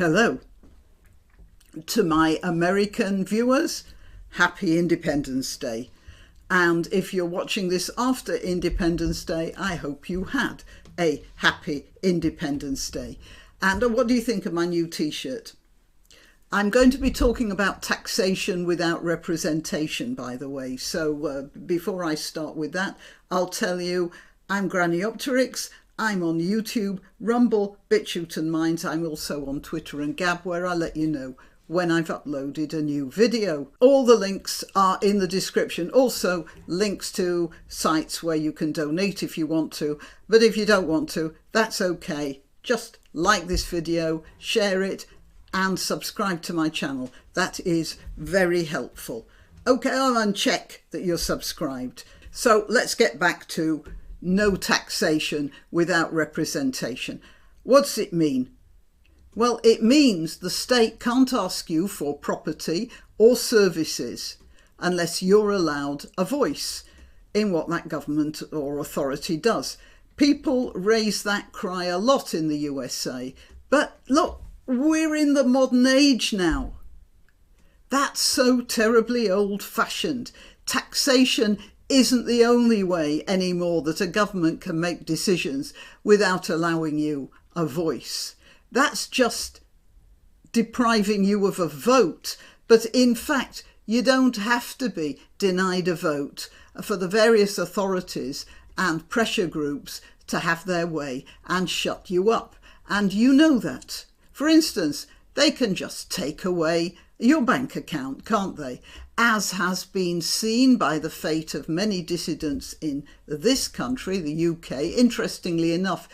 Hello. To my American viewers, happy Independence Day. And if you're watching this after Independence Day, I hope you had a happy Independence Day. And what do you think of my new t-shirt? I'm going to be talking about taxation without representation, by the way. So before I start with that, I'll tell you I'm granniopteryx. I'm on YouTube, Rumble, BitChute and Minds. I'm also on Twitter and Gab, where I let you know when I've uploaded a new video. All the links are in the description. Also links to sites where you can donate if you want to. But if you don't want to, that's okay. Just like this video, share it and subscribe to my channel. That is very helpful. Okay, and check that you're subscribed. So let's get back to no taxation without representation. What's it mean? Well, it means the state can't ask you for property or services unless you're allowed a voice in what that government or authority does. People raise that cry a lot in the USA, but look, we're in the modern age now. That's so terribly old-fashioned. Taxation isn't the only way anymore that a government can make decisions without allowing you a voice. That's just depriving you of a vote. But in fact, you don't have to be denied a vote for the various authorities and pressure groups to have their way and shut you up. And you know that. For instance, they can just take away your bank account, can't they? As has been seen by the fate of many dissidents in this country, the UK. Interestingly enough,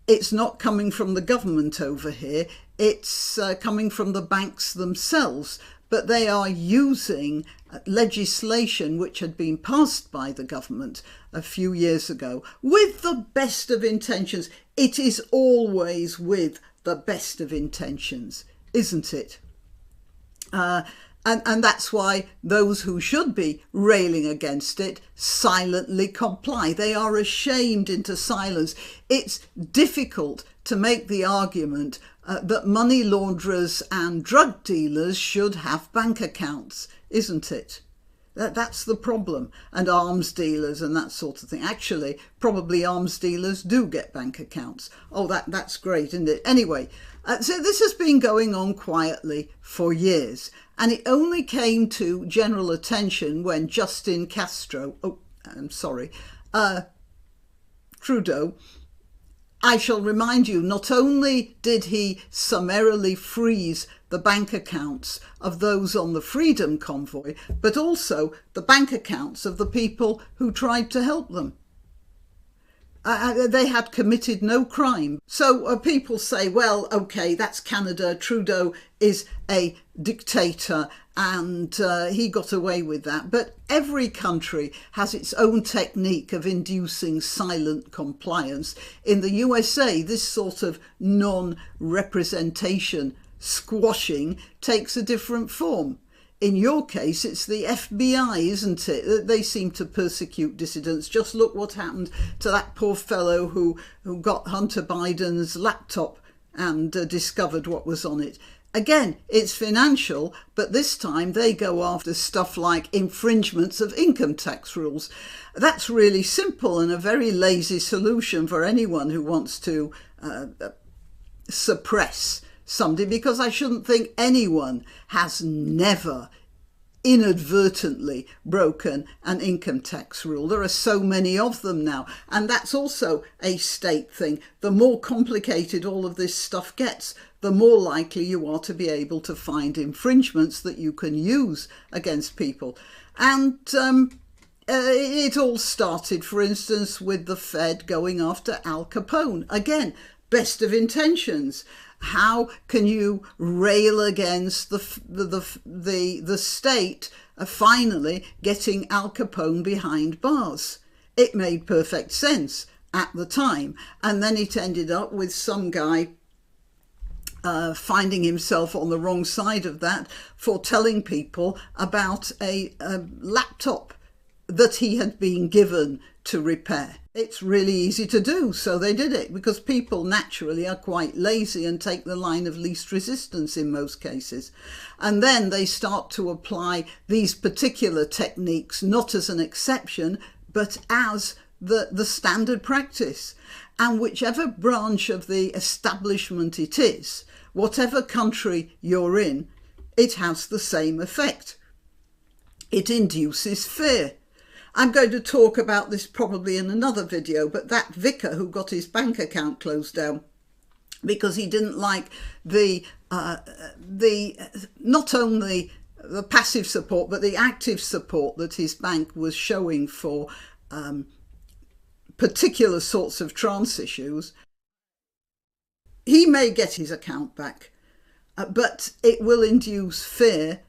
it's not coming from the government over here, it's coming from the banks themselves, but they are using legislation which had been passed by the government a few years ago with the best of intentions. It is always with the best of intentions, isn't it? And that's why those who should be railing against it silently comply. They are ashamed into silence. It's difficult to make the argument that money launderers and drug dealers should have bank accounts, isn't it? That's the problem. And arms dealers and that sort of thing. Actually, probably arms dealers do get bank accounts. Oh, that's great, isn't it? Anyway, so this has been going on quietly for years. And it only came to general attention when Justin Trudeau, I shall remind you, not only did he summarily freeze the bank accounts of those on the Freedom Convoy, but also the bank accounts of the people who tried to help them. They had committed no crime. So people say, well, okay, that's Canada. Trudeau is a dictator and he got away with that. But every country has its own technique of inducing silent compliance. In the USA, this sort of non-representation squashing takes a different form. In your case, it's the FBI, isn't it? They seem to persecute dissidents. Just look what happened to that poor fellow who got Hunter Biden's laptop and discovered what was on it. Again, it's financial, but this time they go after stuff like infringements of income tax rules. That's really simple and a very lazy solution for anyone who wants to suppress somebody, because I shouldn't think anyone has never inadvertently broken an income tax rule. There are so many of them now, and that's also a state thing. The more complicated all of this stuff gets, the more likely you are to be able to find infringements that you can use against people. And it all started, for instance, with the Fed going after Al Capone. Again, best of intentions. How can you rail against the state finally getting Al Capone behind bars? It made perfect sense at the time. And then it ended up with some guy finding himself on the wrong side of that for telling people about a laptop that he had been given to repair. It's really easy to do, so they did it, because people naturally are quite lazy and take the line of least resistance in most cases. And then they start to apply these particular techniques not as an exception, but as the standard practice. And whichever branch of the establishment it is, whatever country you're in, it has the same effect. It induces fear. I'm going to talk about this probably in another video, but that vicar who got his bank account closed down because he didn't like not only the passive support, but the active support that his bank was showing for particular sorts of trance issues, he may get his account back, but it will induce fear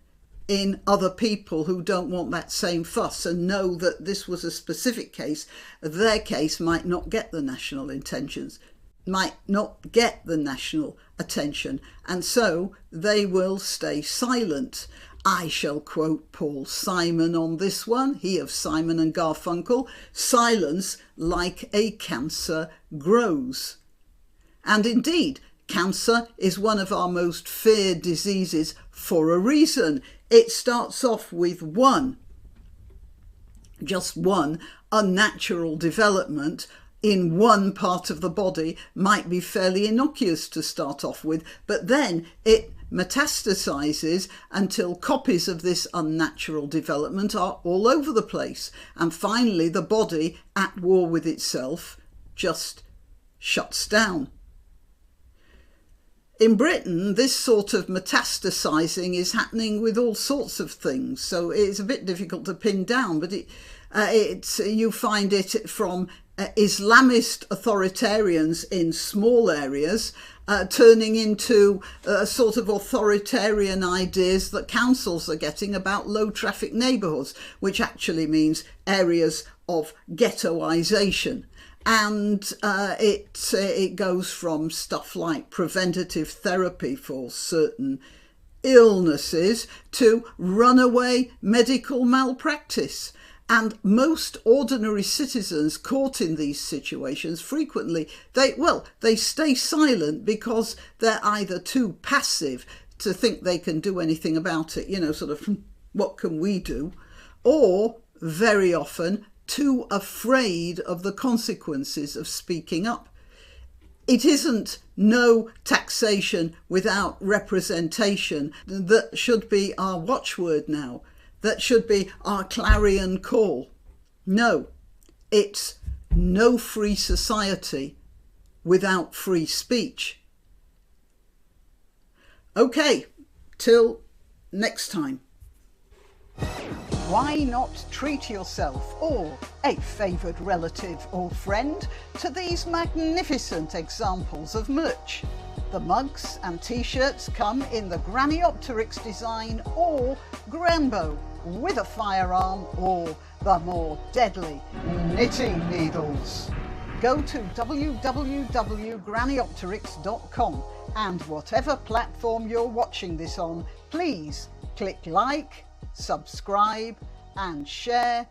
in other people who don't want that same fuss and know that this was a specific case. Their case might not get the national intentions, might not get the national attention, and so they will stay silent. I shall quote Paul Simon on this one, he of Simon and Garfunkel: silence like a cancer grows. And indeed, cancer is one of our most feared diseases for a reason. It starts off with just one unnatural development in one part of the body might be fairly innocuous to start off with, but then it metastasizes until copies of this unnatural development are all over the place. And finally, the body, at war with itself, just shuts down. In Britain, this sort of metastasizing is happening with all sorts of things, so it's a bit difficult to pin down, but you find it from Islamist authoritarians in small areas turning into sort of authoritarian ideas that councils are getting about low traffic neighbourhoods, which actually means areas of ghettoisation. And it goes from stuff like preventative therapy for certain illnesses to runaway medical malpractice. And most ordinary citizens caught in these situations frequently, they stay silent because they're either too passive to think they can do anything about it, sort of, what can we do? Or very often too afraid of the consequences of speaking up. It isn't no taxation without representation that should be our watchword now, that should be our clarion call. No, it's no free society without free speech. Okay, till next time. Why not treat yourself or a favoured relative or friend to these magnificent examples of merch? The mugs and t-shirts come in the granniopteryx design or Grambo, with a firearm or the more deadly knitting needles. Go to www.granniopteryx.com and whatever platform you're watching this on, please click like, subscribe and share.